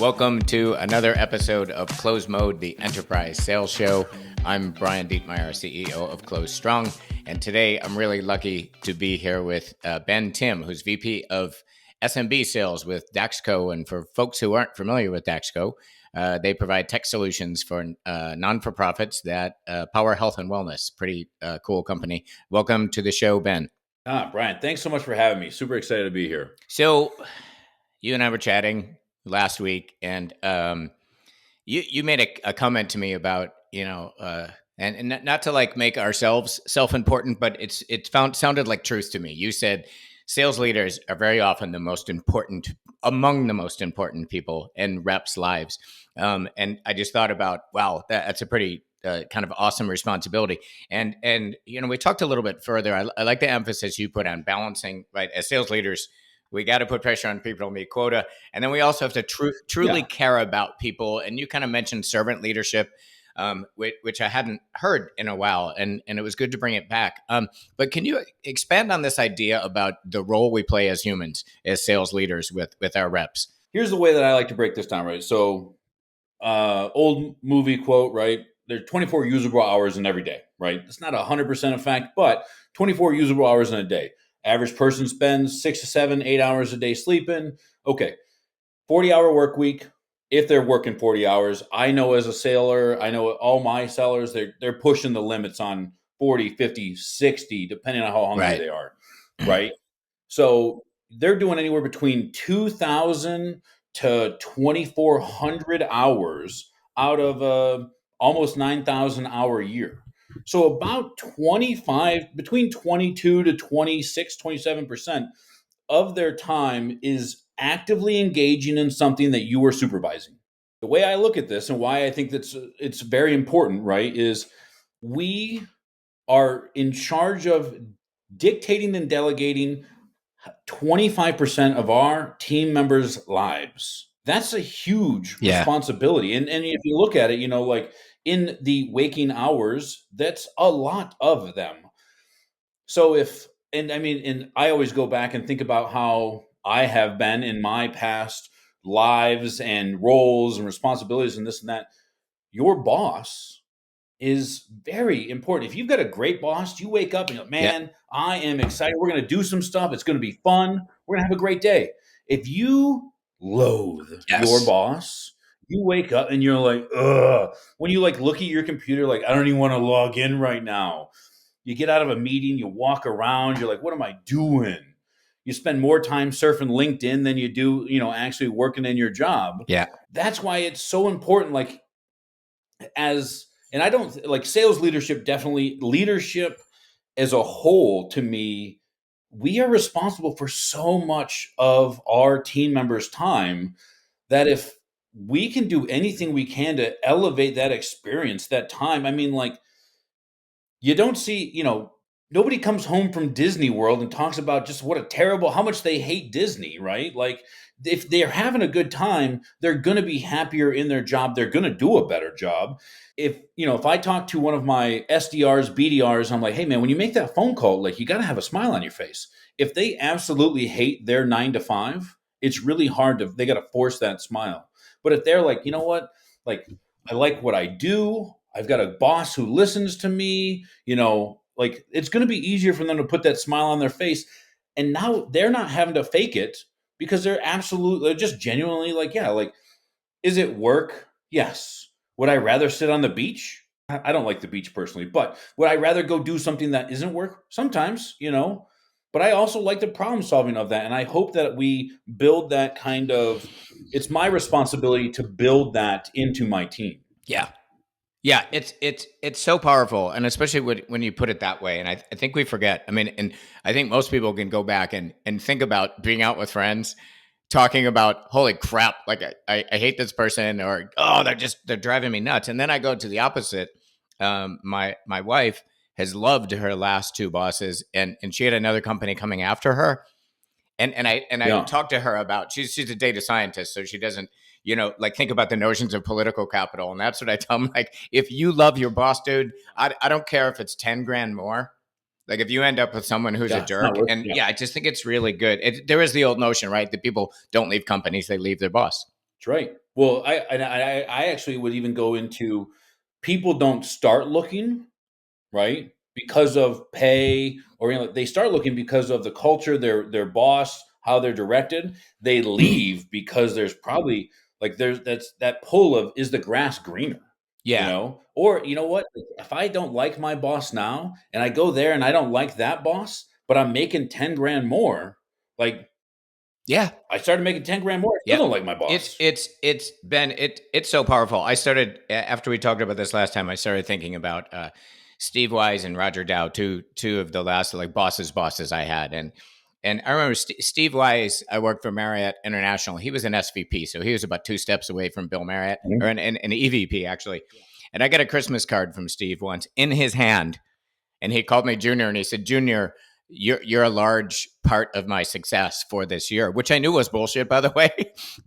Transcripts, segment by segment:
Welcome to another episode of Close Mode, the Enterprise Sales Show. I'm Brian Dietmeyer, CEO of Close Strong, and today I'm really lucky to be here with Ben Timm, who's VP of SMB Sales with Daxco. And for folks who aren't familiar with Daxco, they provide tech solutions for non-for-profits that power health and wellness. Pretty cool company. Welcome to the show, Ben. Brian, thanks so much for having me. Super excited to be here. So you and I were chatting last week, and you made a comment to me about, and not to like make ourselves self-important, but it sounded like truth to me. You said sales leaders are very often among the most important people in reps' lives. And I just thought about, wow, that's a pretty kind of awesome responsibility. And we talked a little bit further. I like the emphasis you put on balancing, right? As sales leaders, we got to put pressure on people to meet quota. And then we also have to truly care about people. And you kind of mentioned servant leadership, which I hadn't heard in a while. And it was good to bring it back. But can you expand on this idea about the role we play as humans, as sales leaders with our reps? Here's the way that I like to break this down, right? So old movie quote, right? There's 24 usable hours in every day, right? It's not 100% a fact, but 24 usable hours in a day. Average person spends 6 to 7, 8 hours a day sleeping. Okay, 40-hour work week. If they're working 40 hours, I know as a seller, I know all my sellers, they're pushing the limits on 40, 50, 60, depending on how hungry they are, right? So they're doing anywhere between 2,000 to 2,400 hours out of a almost 9,000 hour year. So about between 22 to 26, 27% of their time is actively engaging in something that you are supervising. The way I look at this and why I think it's very important, right, is we are in charge of dictating and delegating 25% of our team members' lives. That's a huge responsibility. And if you look at it, like in the waking hours, that's a lot of them. So and I always go back and think about how I have been in my past lives and roles and responsibilities and this and that. Your boss is very important. If you've got a great boss, you wake up and you're like, man, I am excited. We're going to do some stuff. It's going to be fun. We're going to have a great day. If you loathe your boss, you wake up and you're like, ugh. When you like look at your computer, like, I don't even want to log in right now. You get out of a meeting, you walk around, you're like, what am I doing? You spend more time surfing LinkedIn than you do, actually working in your job. Yeah. That's why it's so important. Like and I don't like sales leadership, definitely leadership as a whole. To me, we are responsible for so much of our team members' time that if we can do anything we can to elevate that experience, that time, you don't see, nobody comes home from Disney World and talks about just how much they hate Disney, right? Like if they're having a good time, they're going to be happier in their job. They're going to do a better job. If I talk to one of my SDRs, BDRs, I'm like, hey man, when you make that phone call, like you got to have a smile on your face. If they absolutely hate their 9 to 5, it's really hard they got to force that smile. But if they're like, you know what, like I like what I do. I've got a boss who listens to me, like it's going to be easier for them to put that smile on their face. And now they're not having to fake it because they're just genuinely like, yeah, like, is it work? Yes. Would I rather sit on the beach? I don't like the beach personally, but would I rather go do something that isn't work? Sometimes, but I also like the problem solving of that. And I hope that we build that it's my responsibility to build that into my team. Yeah, it's so powerful, and especially when you put it that way. And I think we forget. And I think most people can go back and think about being out with friends, talking about, holy crap, like I hate this person, or they're driving me nuts. And then I go to the opposite. My wife has loved her last 2 bosses, and she had another company coming after her. And I talked to her about she's a data scientist, so she doesn't like think about the notions of political capital. And that's what I tell them. Like, if you love your boss, dude, I don't care if it's 10 grand more. Like if you end up with someone who's a jerk, I just think it's really good. There is the old notion, right, that people don't leave companies; they leave their boss. That's right. Well, I actually would even go into people don't start looking, right? Because of pay, or they start looking because of the culture, their boss, how they're directed. They leave because there's probably like there's that's that pull of, is the grass greener? Yeah. Or you know what? If I don't like my boss now, and I go there and I don't like that boss, but I'm making 10 grand more, like Yeah. I started making 10 grand more, I still Yep. don't like my boss. It's been it's so powerful. I started after we talked about this last time. I started thinking about Steve Wise and Roger Dow, two of the last like bosses I had, and I remember Steve Wise. I worked for Marriott International. He was an SVP, so he was about two steps away from Bill Marriott, or an EVP actually. And I got a Christmas card from Steve once in his hand, and he called me Junior, and he said, "Junior, you're a large part of my success for this year," which I knew was bullshit, by the way.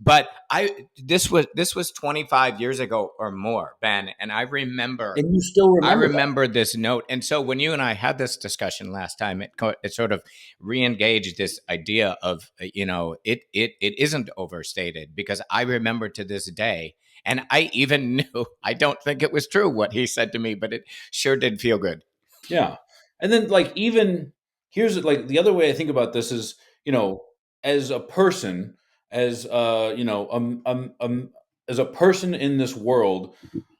But I this was 25 years ago or more, Ben, and And you still I remember that. remember this note. And so when you and I had this discussion last time, it sort of re-engaged this idea of it isn't overstated, because I remember to this day, and I even knew I don't think it was true what he said to me, but it sure did feel good. Yeah. And then like even here's like the other way I think about this is, you know, as a person, as as a person in this world,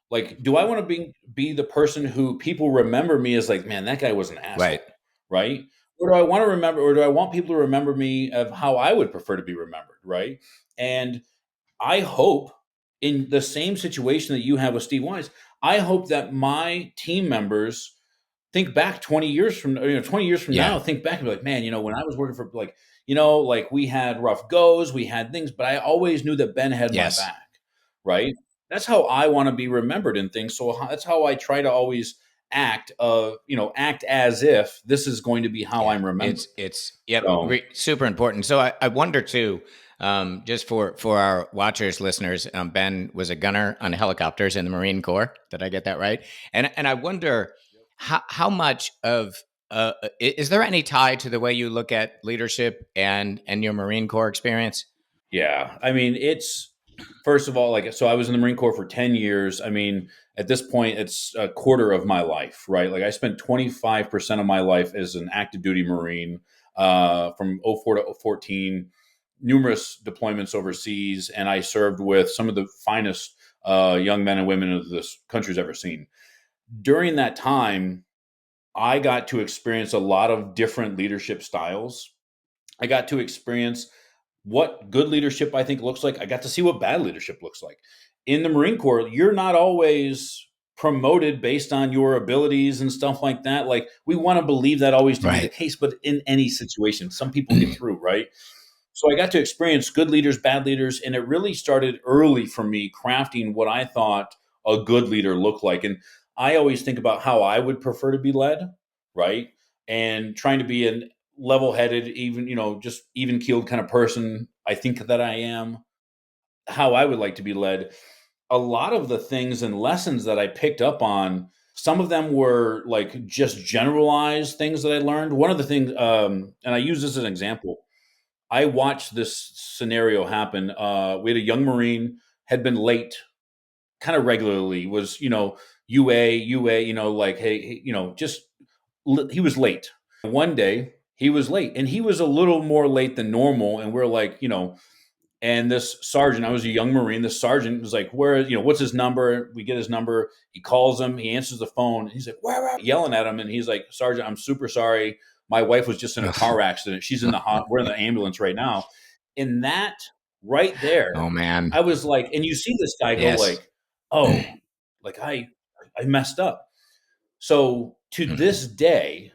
like do I want to be the person who people remember me as like, man, that guy was an Right. asshole, right? Or do I want people to remember me of how I would prefer to be remembered, right? And I hope in the same situation that you have with Steve Wise, I hope that my team members think back 20 years from 20 years from Yeah. now, think back and be like, man, when I was working for like, like we had rough goes, we had things, but I always knew that Ben had my Yes. back, right? That's how I want to be remembered in things. So that's how I try to always act as if this is going to be how Yeah, I'm remembered. it's yep, So super important. So I wonder too, just for our watchers, listeners, Ben was a gunner on helicopters in the Marine Corps. Did I get that right? And I wonder how much of is there any tie to the way you look at leadership and your Marine Corps experience? yeah, I mean, it's first of all, like, so I was in the Marine Corps for 10 years. I mean, at this point, it's a quarter of my life, right? Like, I spent 25% of my life as an active duty Marine from '04 to '14, numerous deployments overseas, and I served with some of the finest young men and women of this country's ever seen. During that time, I got to experience a lot of different leadership styles. I got to experience what good leadership I think looks like. I got to see what bad leadership looks like. In the Marine Corps, you're not always promoted based on your abilities and stuff like that. Like we want to believe that always to be the Right. case, but in any situation, some people get through, right? So I got to experience good leaders, bad leaders, and it really started early for me crafting what I thought a good leader looked like. And I always think about how I would prefer to be led, right? And trying to be a level-headed, even just even-keeled kind of person. I think that I am how I would like to be led. A lot of the things and lessons that I picked up on, some of them were like just generalized things that I learned. One of the things, and I use this as an example, I watched this scenario happen. We had a young Marine had been late kind of regularly, was, UA, like, hey, just he was late. One day he was late and he was a little more late than normal. And we're like, and this sergeant, I was a young Marine, this sergeant was like, where, what's his number? We get his number. He calls him, he answers the phone. He's like, where? Yelling at him. And he's like, Sergeant, I'm super sorry. My wife was just in a car accident. She's in we're in the ambulance right now. And that right there, Oh man. I was like, and you see this guy go Yes. like, oh, like I messed up. So to this day,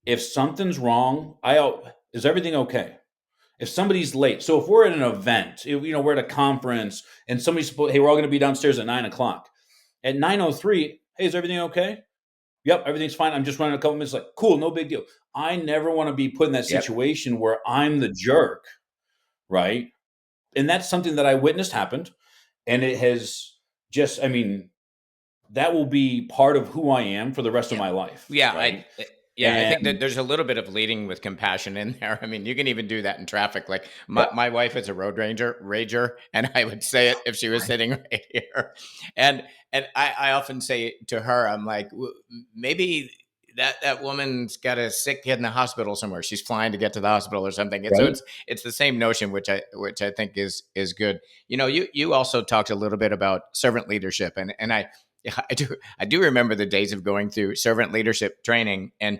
if something's wrong, is everything okay? If somebody's late, so if we're at an event, we're at a conference, and somebody's supposed, hey, we're all going to be downstairs at 9 o'clock. At 9:03, hey, is everything okay? Yep, everything's fine. I'm just running a couple minutes. Like, cool, no big deal. I never want to be put in that Yep. situation where I'm the jerk, right? And that's something that I witnessed happened, and it has I mean, that will be part of who I am for the rest of Yeah. my life, Yeah. right? Yeah, I think that there's a little bit of leading with compassion in there. I mean, you can even do that in traffic. Like Yeah, my wife is a rager, and I would say it if she was sitting right here. And I often say to her, I'm like, maybe that woman's got a sick kid in the hospital somewhere. She's flying to get to the hospital or something. And so right. it's the same notion, which I think is good. You know, you also talked a little bit about servant leadership, and I do remember the days of going through servant leadership training, and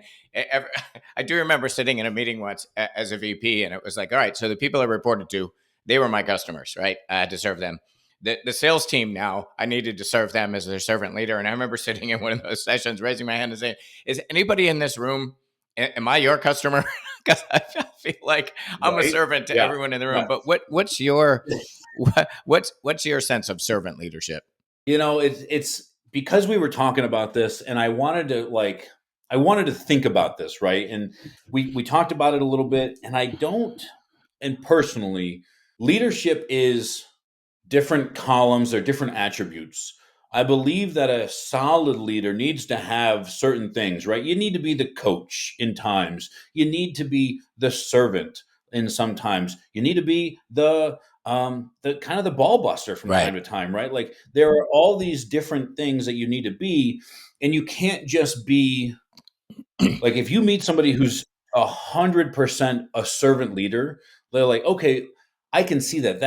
I do remember sitting in a meeting once as a VP, and it was like, all right, so the people I reported to, they were my customers, right? I had to serve them. The sales team now, I needed to serve them as their servant leader. And I remember sitting in one of those sessions, raising my hand and saying, is anybody in this room, am I your customer? Because I feel like I'm a Right. servant to Yeah. everyone in the room. Yeah. But what's your what's your sense of servant leadership? It's because we were talking about this, and I wanted to think about this, right? And we talked about it a little bit, and I don't, and personally, leadership is different columns or different attributes. I believe that a solid leader needs to have certain things, right? You need to be the coach in times. You need to be the servant in sometimes. You need to be the kind of the ball buster from time Right. to time, right? Like there are all these different things that you need to be, and you can't just be like if you meet somebody who's 100% a servant leader, they're like, okay, I can see that.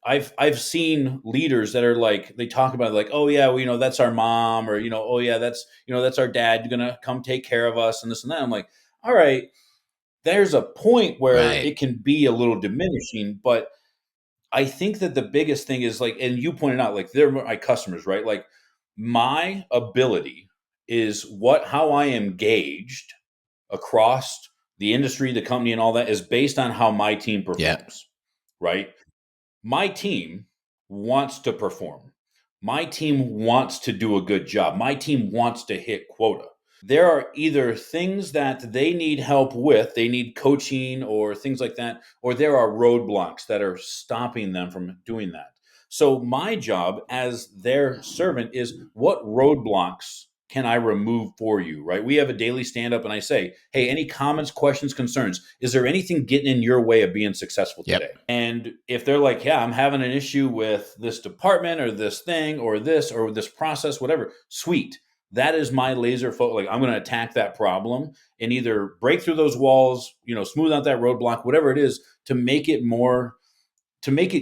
I've seen leaders that are like they talk about like, oh yeah, well, that's our mom, or oh yeah, that's our dad gonna come take care of us and this and that. I'm like, all right, there's a point where Right. it can be a little diminishing, but I think that the biggest thing is like, and you pointed out, like they're my customers, right? Like my ability is how I am gauged across the industry, the company, and all that is based on how my team Yeah. performs, right? My team wants to perform. My team wants to do a good job. My team wants to hit quota. There are either things that they need help with, they need coaching or things like that, or there are roadblocks that are stopping them from doing that. So, my job as their servant is what roadblocks can I remove for you, right? We have a daily stand up and I say, hey, any comments, questions, concerns? Is there anything getting in your way of being successful Yep. today? And if they're like, yeah, I'm having an issue with this department or this thing or this process, whatever, sweet, that is my laser focus. Like I'm going to attack that problem and either break through those walls, smooth out that roadblock, whatever it is, to make it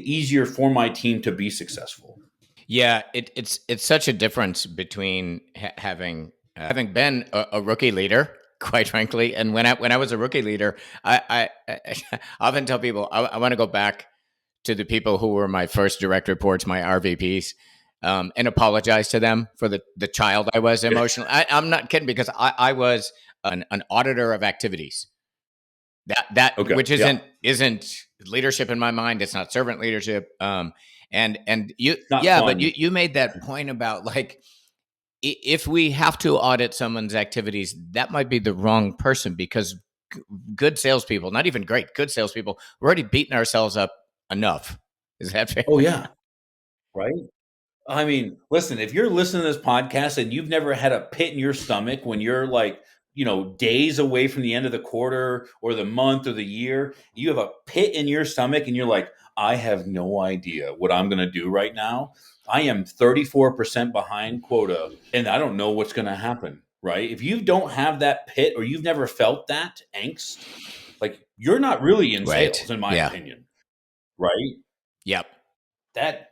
easier for my team to be successful. Yeah, it's such a difference between having been a rookie leader, quite frankly, and when I was a rookie leader, I often tell people I want to go back to the people who were my first direct reports, my RVPs, and apologize to them for the child I was emotionally. I'm not kidding because I was an auditor of activities. That Okay. which Yeah. isn't leadership in my mind. It's not servant leadership. And you, It's not yeah, but fun. you made that point about like if we have to audit someone's activities, that might be the wrong person because good salespeople, not even great, good salespeople, we're already beating ourselves up enough. Is that fair? Oh, yeah. Right. I mean, listen, if you're listening to this podcast and you've never had a pit in your stomach when you're like, days away from the end of the quarter or the month or the year, you have a pit in your stomach and you're like, I have no idea what I'm going to do right now. I am 34% behind quota and I don't know what's going to happen, right? If you don't have that pit or you've never felt that angst, like you're not really in Right. sales, in my Yeah. opinion, right? Yep. That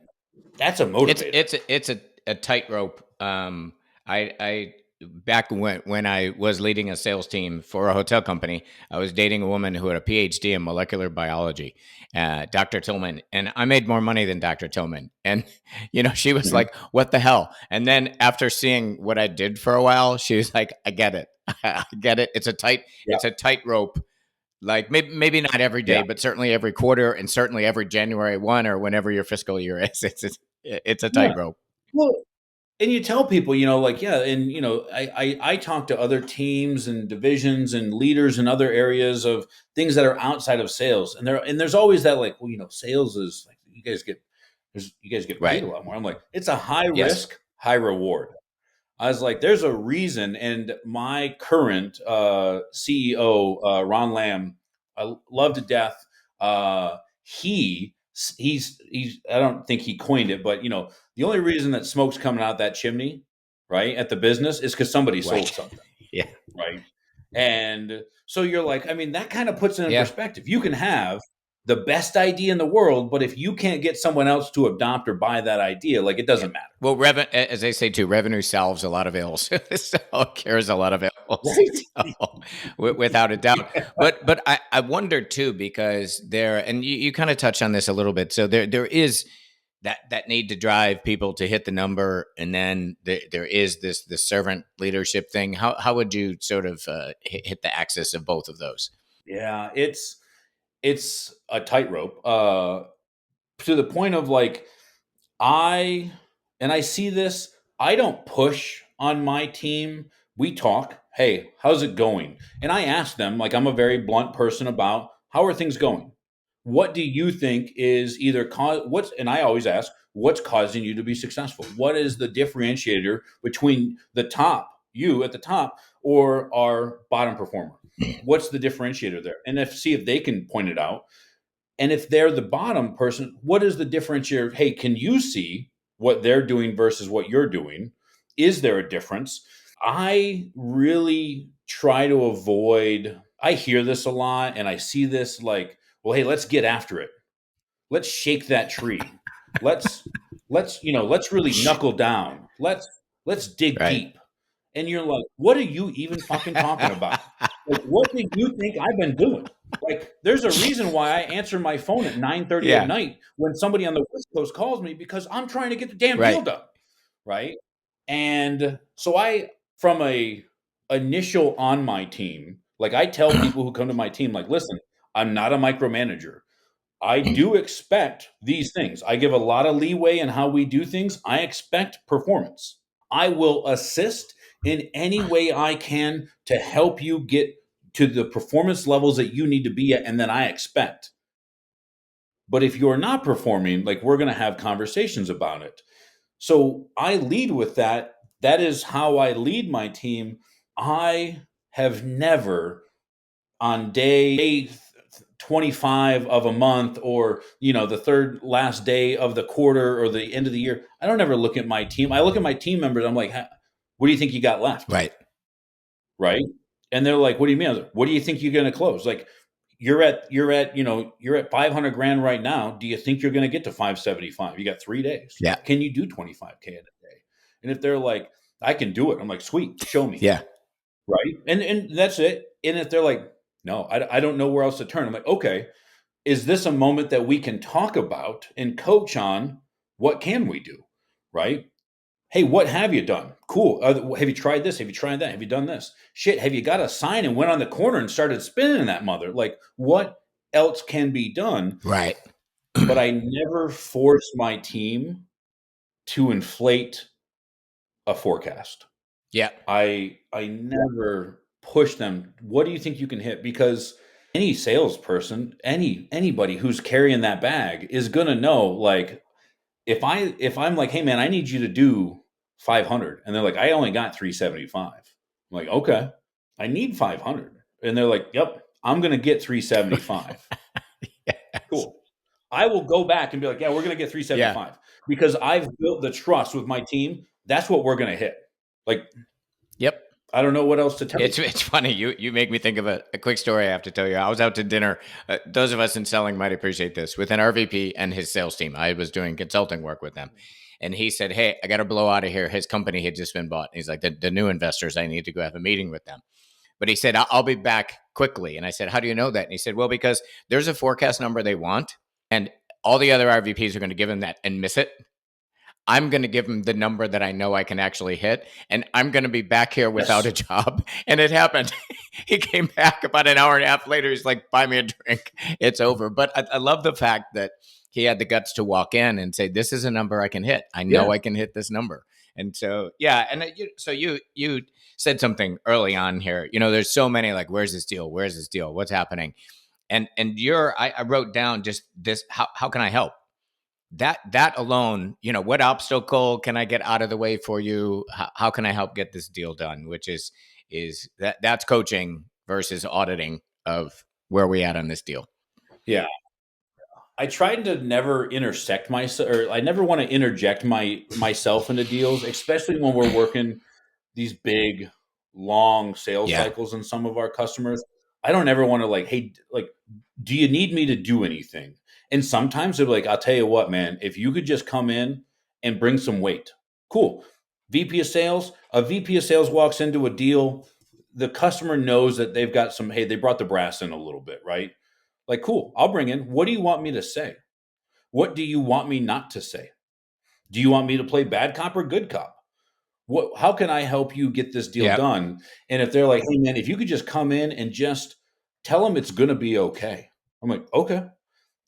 that's a It's motivator. a tightrope. I back when I was leading a sales team for a hotel company, I was dating a woman who had a PhD in molecular biology, Dr. Tillman, and I made more money than Dr. Tillman. And she was Mhm. like, "What the hell?" And then after seeing what I did for a while, she was like, "I get it. I get it. Yeah. It's a tightrope." Like maybe not every Yeah. day, but certainly every quarter, and certainly every January 1 or whenever your fiscal year is. It's a Yeah. tightrope. Well, and you tell people, like, yeah, and I talk to other teams and divisions and leaders in other areas of things that are outside of sales, and there's always that like, well, sales is like you guys get paid Right. a lot more. I'm like, it's a high Yes. risk, high reward. I was like, there's a reason. And my current CEO, Ron Lamb, I love to death. He's I don't think he coined it, but the only reason that smoke's coming out that chimney, right, at the business is because somebody sold Right. something, Yeah. right? And so you're like, I mean, that kind of puts it in Yeah. perspective. You can have the best idea in the world, but if you can't get someone else to adopt or buy that idea, like, it Yeah. doesn't matter. Well, as they say too, revenue solves a lot of ills. So it cures a lot of ills, Right. so, without a doubt. But I wonder too, because and you kind of touched on this a little bit. So there is that need to drive people to hit the number, and then there is this servant leadership thing. How would you sort of hit the axis of both of those? Yeah, it's a tightrope, to the point of like, I I see this. I don't push on my team. We talk. Hey, how's it going? And I ask them, like, I'm a very blunt person about how are things going. What do you think is either cause what's and I always ask, what's causing you to be successful? What is the differentiator between the top, you at the top, or our bottom performer? What's the differentiator there? And if see if they can point it out, and if they're the bottom person, what is the differentiator? Hey, can you see what they're doing versus what you're doing? Is there a difference? I really try to avoid, I hear this a lot and I see this like, well, hey, let's get after it. Let's shake that tree. Let's let's really knuckle down. Let's dig Right. deep. And you're like, what are you even fucking talking about? Like, what do you think I've been doing? Like, there's a reason why I answer my phone at 9:30 at Yeah. night when somebody on the West Coast calls me because I'm trying to get the damn deal Right. done. Right. And so from a initial on my team, like I tell people who come to my team, like, listen, I'm not a micromanager. I do expect these things. I give a lot of leeway in how we do things. I expect performance. I will assist in any way I can to help you get to the performance levels that you need to be at and that I expect. But if you're not performing, like, we're going to have conversations about it. So I lead with that. That is how I lead my team. I have never on day 25 of a month, or the third last day of the quarter or the end of the year, I don't ever look at my team. I look at my team members. I'm like, what do you think you got left? Right. Right. And they're like, what do you mean? I was like, what do you think you're going to close? Like, you're at 500 grand right now. Do you think you're going to get to 575? You got 3 days. Yeah. Can you do 25K in a day? And if they're like, I can do it, I'm like, sweet, show me. Yeah. Right. And that's it. And if they're like, no, I don't know where else to turn, I'm like, okay, is this a moment that we can talk about and coach on what can we do? Right. Hey, what have you done? Cool. Have you tried this? Have you tried that? Have you done this? Shit. Have you got a sign and went on the corner and started spinning that mother? Like, what else can be done? Right. But I never force my team to inflate a forecast. Yeah. I never push them. What do you think you can hit? Because any salesperson, anybody who's carrying that bag is gonna know, like, if I'm like, hey man, I need you to do 500, and they're like, I only got 375. I'm like, okay, I need 500, and they're like, yep, I'm gonna get 375. Yes. Cool. I will go back and be like, yeah, we're gonna get Yeah. 375 because I've built the trust with my team. That's what we're gonna hit. Like, Yep. I don't know what else to tell you. It's funny. You make me think of a quick story I have to tell you. I was out to dinner. Those of us in selling might appreciate this, with an RVP and his sales team. I was doing consulting work with them. And he said, hey, I got to blow out of here. His company had just been bought. He's like, the new investors, I need to go have a meeting with them. But he said, I'll be back quickly. And I said, how do you know that? And he said, well, because there's a forecast number they want, and all the other RVPs are going to give him that and miss it. I'm going to give him the number that I know I can actually hit, and I'm going to be back here without Yes. a job. And it happened. He came back about an hour and a half later. He's like, buy me a drink. It's over. But I love the fact that he had the guts to walk in and say, this is a number I can hit. I know Yeah. I can hit this number. And so, yeah. And so you said something early on here. There's so many, like, where's this deal? Where's this deal? What's happening? And I wrote down just this, how can I help? that alone, what obstacle can I get out of the way for you? How can I help get this deal done? Which is that's coaching versus auditing of where we at on this deal. Yeah. I tried to never intersect myself, or I never want to interject myself into deals, especially when we're working these big, long sales Yeah. cycles in some of our customers. I don't ever want to like, hey, like, do you need me to do anything? And sometimes they're like, I'll tell you what, man, if you could just come in and bring some weight, cool. A VP of sales walks into a deal. The customer knows that they've got some, hey, they brought the brass in a little bit, right? Like, cool, I'll bring in. What do you want me to say? What do you want me not to say? Do you want me to play bad cop or good cop? How can I help you get this deal Yep. done? And if they're like, hey man, if you could just come in and just tell them it's going to be okay. I'm like, okay.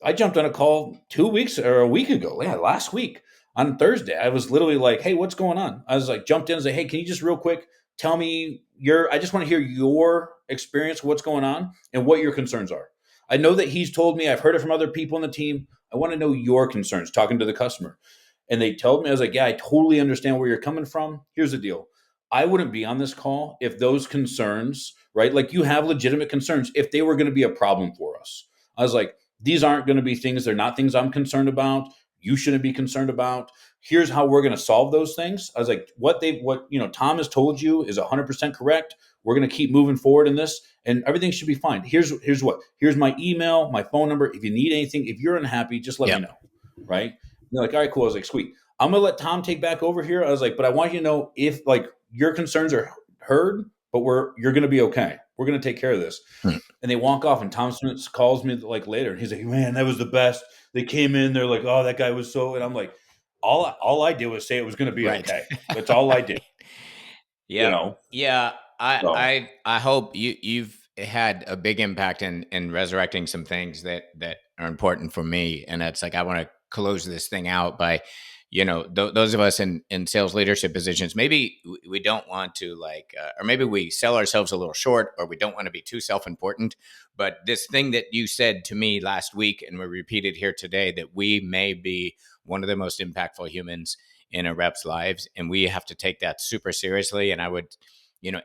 I jumped on a call 2 weeks or a week ago. Yeah, last week on Thursday. I was literally like, hey, what's going on? I was like, jumped in and said, hey, can you just real quick tell me I just want to hear your experience, what's going on, and what your concerns are. I know that he's told me, I've heard it from other people in the team. I want to know your concerns, talking to the customer. And they told me, I was like, yeah, I totally understand where you're coming from. Here's the deal. I wouldn't be on this call if those concerns, right? Like you have legitimate concerns, if they were going to be a problem for us. I was like, these aren't going to be things, they're not things I'm concerned about. You shouldn't be concerned about. Here's how we're going to solve those things. I was like, Tom has told you is 100% correct. We're going to keep moving forward in this and everything should be fine. Here's my email, my phone number. If you need anything, if you're unhappy, just let me Yep. know. Right. And they're like, all right, cool. I was like, sweet. I'm going to let Tom take back over here. I was like, but I want you to know if like your concerns are heard, but you're going to be okay. We're going to take care of this. Hmm. And they walk off, and Tom Smith calls me like later, and he's like, "Man, that was the best." They came in, they're like, "Oh, that guy was so," and I'm like, "All I did was say it was going to be Right. okay. That's all I did." You Yep. know. Yeah. I So I I hope you've had a big impact in resurrecting some things that are important for me. And it's like I want to close this thing out by, those of us in sales leadership positions. Maybe we don't want to or maybe we sell ourselves a little short, or we don't want to be too self-important. But this thing that you said to me last week, and we repeated here today, that we may be one of the most impactful humans in a rep's lives, and we have to take that super seriously. And I would,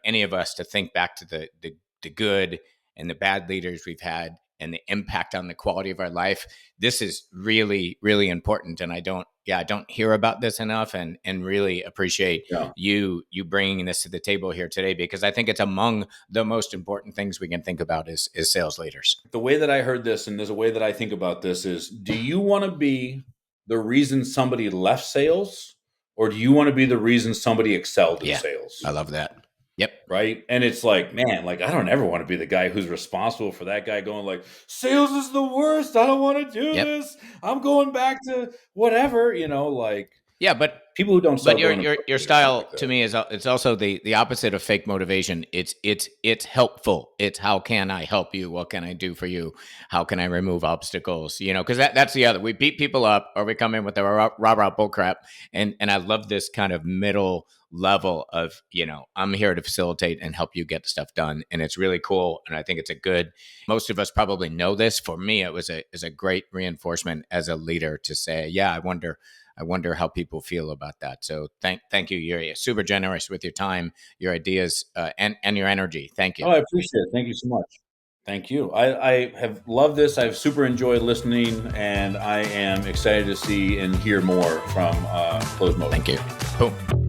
any of us to think back to the good and the bad leaders we've had and the impact on the quality of our life. This is really, really important. And I don't hear about this enough, and really appreciate yeah, you bringing this to the table here today, because I think it's among the most important things we can think about as sales leaders. the way that I heard this, and there's a way that I think about this is: do you want to be the reason somebody left sales, or do you want to be the reason somebody excelled in Yeah, I sales? love that. Yep. Right. And it's like, man, like I don't ever want to be the guy who's responsible for that guy going like, sales is the worst. I don't want to do Yep. this. I'm going back to whatever, like Yeah, but people who don't But sell your go into your your grocery or something style like to that. me is it's also the opposite of fake motivation. It's helpful. It's how can I help you? What can I do for you? How can I remove obstacles? Because that's the other. We beat people up, or we come in with the rah bull crap. And I love this kind of middle level of, I'm here to facilitate and help you get stuff done, and it's really cool. And I think it's a good. Most of us probably know this. For me, it was a great reinforcement as a leader to say, yeah, I wonder how people feel about that. So thank you. You're super generous with your time, your ideas, and your energy. Thank you. Oh, I appreciate it. Thank you so much. Thank you. I have loved this. I've super enjoyed listening, and I am excited to see and hear more from Closed Motive. Thank you. Boom.